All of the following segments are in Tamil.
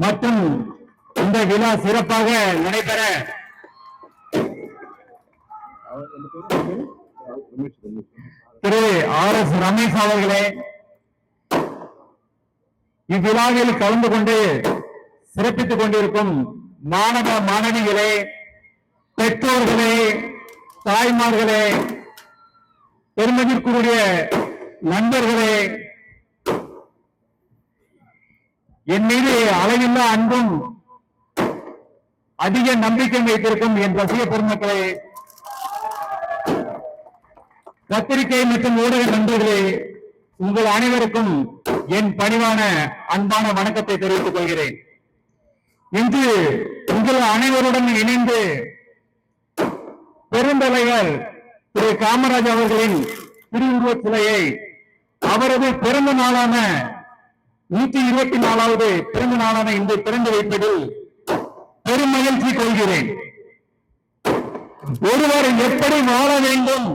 மற்றும் இந்த விழா சிறப்பாக நடைபெற திரு RS ரமேஷ் அவர்களே, இவ்விழாவில் கலந்து கொண்டு சிறப்பித்துக் கொண்டிருக்கும் மாணவ மாணவிகளே, பெற்றோர்களே, தாய்மார்களே, பெருமதிக்குரிய நண்பர்களே, என் மீது அளவில்லா அன்பும் அதிக நம்பிக்கை வைத்திருக்கும் என் ரசிக பெருமக்களே, பத்திரிகை மற்றும் ஊடக நண்பர்களே, உங்கள் அனைவருக்கும் என் பணிவான அன்பான வணக்கத்தை தெரிவித்துக் கொள்கிறேன். இன்று உங்கள் அனைவருடன் இணைந்து பெருந்தலைவர் திரு காமராஜ் அவர்களின் திருவுருவச் சிலையை அவரது பிறந்த நாளான 124வது பிறந்த நாளான இன்று திறந்து வைப்பதில் பெரும் மகிழ்ச்சி கொள்கிறேன். ஒருவர் எப்படி வாழ வேண்டும்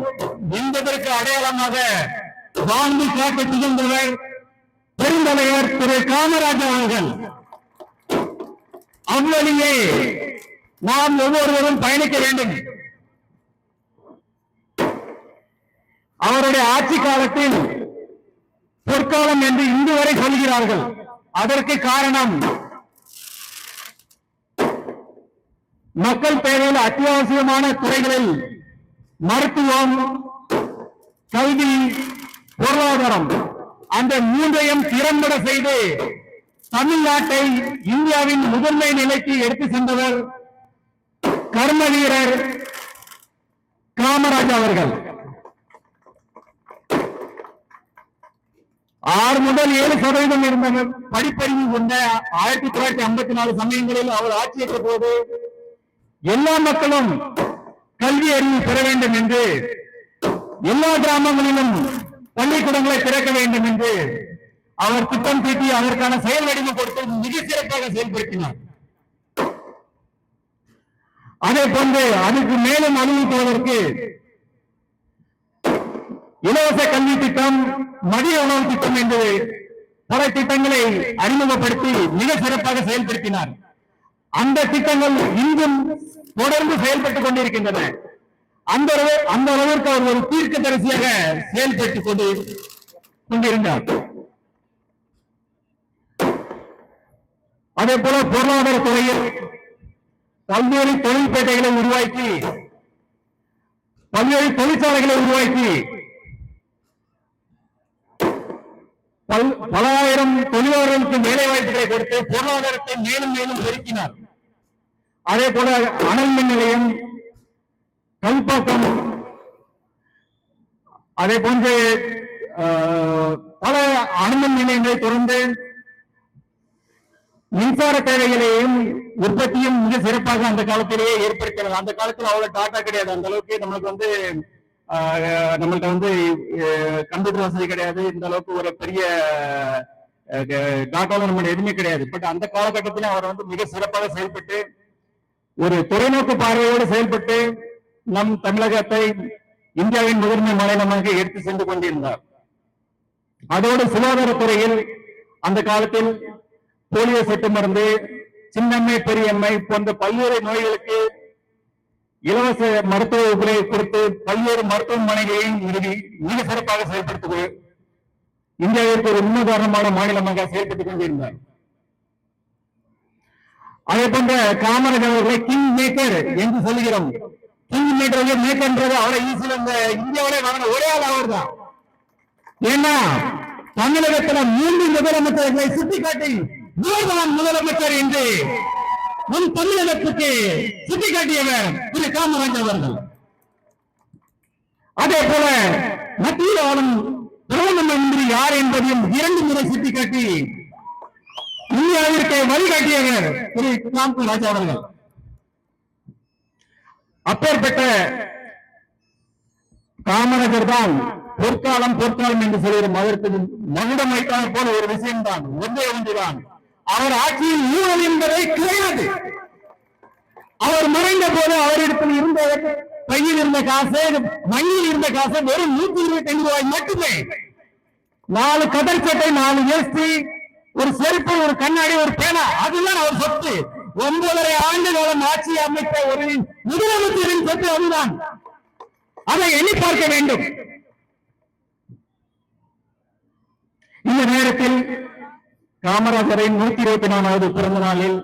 என்பதற்கு அடையாளமாக வாழ்ந்து காட்ட திகழ்ந்தவர் பெருந்தலைவர் திரு காமராஜ் அவர்கள். அவ்வழியே நாம் ஒவ்வொருவரும் பயணிக்க வேண்டும். அவருடைய ஆட்சி காலத்தில் பொற்காலம் என்று இன்று வரை சொல்கிறார்கள். அதற்கு காரணம் மக்கள் தேவையில் அத்தியாவசியமான துறைகளில் மருத்துவம், கல்வி, பொருளாதாரம் அந்த மூன்றையும் திறம்பட செய்து தமிழ்நாட்டை இந்தியாவின் முதன்மை நிலைக்கு எடுத்து சென்றவர் கர்ம வீரர் காமராஜ் அவர்கள். 6 முதல் 7% இருந்த படிப்பறிவு கொண்ட 1954 சமயங்களில் அவர் ஆட்சியேற்ற போது எல்லா மக்களும் கல்வி அறிவு பெற வேண்டும் என்று, எல்லா கிராமங்களிலும் பள்ளிக்கூடங்களை திறக்க வேண்டும் என்று அவர் திட்டம் தீட்டி அதற்கான செயல் வடிவம் கொடுத்து மிக சிறப்பாக செயல்படுத்தினார். அதே போன்று அதுக்கு மேலும் அறிவிப்பதற்கு இலவச கல்வி திட்டம், மதிய உணவு திட்டம் என்று பல திட்டங்களை அறிமுகப்படுத்தி மிக சிறப்பாக செயல்படுத்தினார். அந்த திட்டங்கள் இன்றும் தொடர்ந்து செயல்பட்டுக் கொண்டிருக்கின்றன. அந்த அளவிற்கு அவர் ஒரு தீர்க்கதரிசியாக செயல்பட்டுக் கொண்டிருந்தார். அதே போல பொருளாதார துறையில் பல்வேறு தொழில்பேட்டைகளை உருவாக்கி, பல்வேறு தொழிற்சாலைகளை உருவாக்கி பல ஆயிரம் தொழிலாளர்களுக்கு வேலை வாய்ப்புகளை கொடுத்து பொருளாதாரத்தை மேலும் மேலும் பெருக்கினார். அதே போல அனல் மின் நிலையம், கல்பாக்கம், அதே போன்று பல அணுமின் நிலையங்களை தொடர்ந்து மின்சார தேவைகளையும் உற்பத்தியும் மிக சிறப்பாக அந்த காலத்திலேயே ஏற்படுத்தினது. அந்த காலத்தில் அவ்வளவு டாட்டா கிடையாது. அந்த அளவுக்கு நம்மள்கிட்ட கம்ப்யூட்டர் வசதி கிடையாது. இந்த அளவுக்கு ஒரு பெரிய டாட்டாவில் நம்ம எதுவுமே கிடையாது. பட் அந்த காலகட்டத்தில் அவர் மிக சிறப்பாக செயல்பட்டு ஒரு தொலைநோக்கு பார்வையோடு செயல்பட்டு நம் தமிழகத்தை இந்தியாவின் முதன்மை மாநிலமாக எடுத்து சென்று கொண்டிருந்தார். அதோடு சுகாதாரத்துறையில் அந்த காலத்தில் போலியோ சொட்டு மருந்து, சின்னம்மை, பெரியம்மை போன்ற பல்வேறு நோய்களுக்கு இலவச மருத்துவங்களை கொடுத்து பல்வேறு மருத்துவமனைகளையும் நிறுவி மிக சிறப்பாக செயல்படுத்த இந்தியாவிற்கு ஒரு முன்னுதாரணமான மாநிலமாக செயல்பட்டுக் கொண்டிருந்தார். அதே போன்ற காமராஜ் அவர்களை கிங் மேக்கர் என்று சொல்லுகிறோம். கிங் மேக்கர்ன்றது அவரை ஈஸியில் இந்த இந்தியாவிலே வாங்கின ஒரே ஆள் அவர் தான். ஏன்னா தமிழகத்தில் 3 முதலமைச்சர்களை சுட்டிக்காட்டி இவர்தான் முதலமைச்சர் என்று நம் தமிழகத்துக்கு சுட்டிக்காட்டியவர் திரு காமராஜ் அவர்கள். அதே போல மத்தியில் ஆளும் பிரதம மந்திரி யார் என்பதையும் 2 முறை சுட்டிக்காட்டி இந்தியாவிற்கு வழிகாட்டியவர் திரு காமராஜ் அவர்கள். அப்பேற்பட்ட காமராஜர் தான் பொற்காலம் என்று சொல்கிறோம். அதற்கு மகுடம் வைத்தால் போல ஒரு விஷயம்தான், ஒன்றே ஒன்றுதான், அவர் ஆட்சியில் ஊழல் என்பதை கிடையாது. அவர் மறைந்த போது அவரிடத்தில் இருந்த பையில் இருந்த காசு, வங்கியில் இருந்த காசு வெறும் 125 ரூபாய் மட்டுமே. 4 கதர் சட்டை, 4 வேஷ்டி, ஒரு செருப்பு, ஒரு கண்ணாடி, ஒரு பேனா, அதுதான் அவர் சொத்து. 9.5 ஆண்டு காலம் ஆட்சி அமைத்த ஒரு முதலமைச்சரின் சொத்து அதுதான். அதை எண்ணி பார்க்க வேண்டும். இந்த நேரத்தில் காமராஜரின் 124வது பிறந்த நாளில்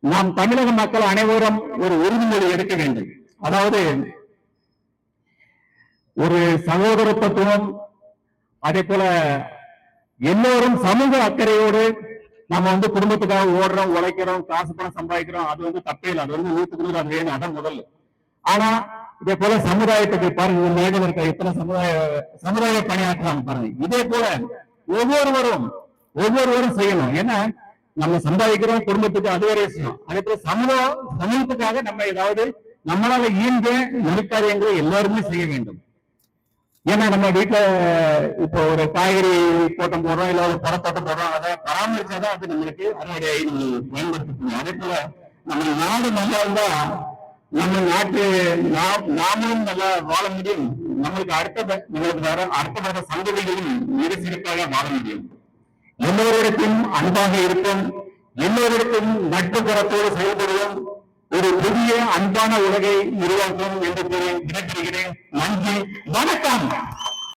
நாம் தமிழக மக்கள் அனைவரும் ஒரு உறுதிமொழி எடுக்க வேண்டும். அதாவது ஒரு சகோதரத்துவம், அதே போல எல்லோரும் சமூக அக்கறையோடு நம்ம குடும்பத்துக்காக ஓடுறோம், உழைக்கிறோம், காசு பணம் சம்பாதிக்கிறோம். அது தப்பே இல்லை. அது 100க்கு 100 அது வேணும், அதான் முதல்ல. ஆனா இதே போல சமுதாயத்துக்கு பாருங்க, மேடம் இருக்க எத்தனை சமுதாய பணியாற்றுறாங்க பாருங்க. இதே போல ஒவ்வொருவரும் செய்யணும். ஏன்னா நம்ம சம்பாதிக்கிறோம், குடும்பத்துக்கு அது வேற விஷயம். அதே போல சமூகத்துக்காக நம்ம ஏதாவது நம்மளால ஈன்ற நெருக்காரியங்களை எல்லாருமே செய்ய வேண்டும். ஏன்னா நம்ம வீட்டுல இப்போ ஒரு காய்கறி தோட்டம் போடுறோம், இல்ல ஒரு பழத்தோட்டம் போடுறோம், அதை பராமரிச்சாதான் அது நம்மளுக்கு அறுவடையை பயன்படுத்த. அதே போல நம்ம நாடு நல்லா இருந்தா நம்ம நாட்டு நாமும் நல்லா வாழ முடியும். நம்மளுக்கு அடுத்த வர சந்ததிகளும் மிக சிறப்பாக வாழ முடியும். எல்லோரிடத்தும் அன்பாக இருக்கும், எல்லோரிடத்தும் நட்பு கரத்தோடு செயல்படுவோம். ஒரு புதிய அன்பான உலகை உருவாக்கும் என்று விடைபெறுகிறேன். நன்றி, வணக்கம்.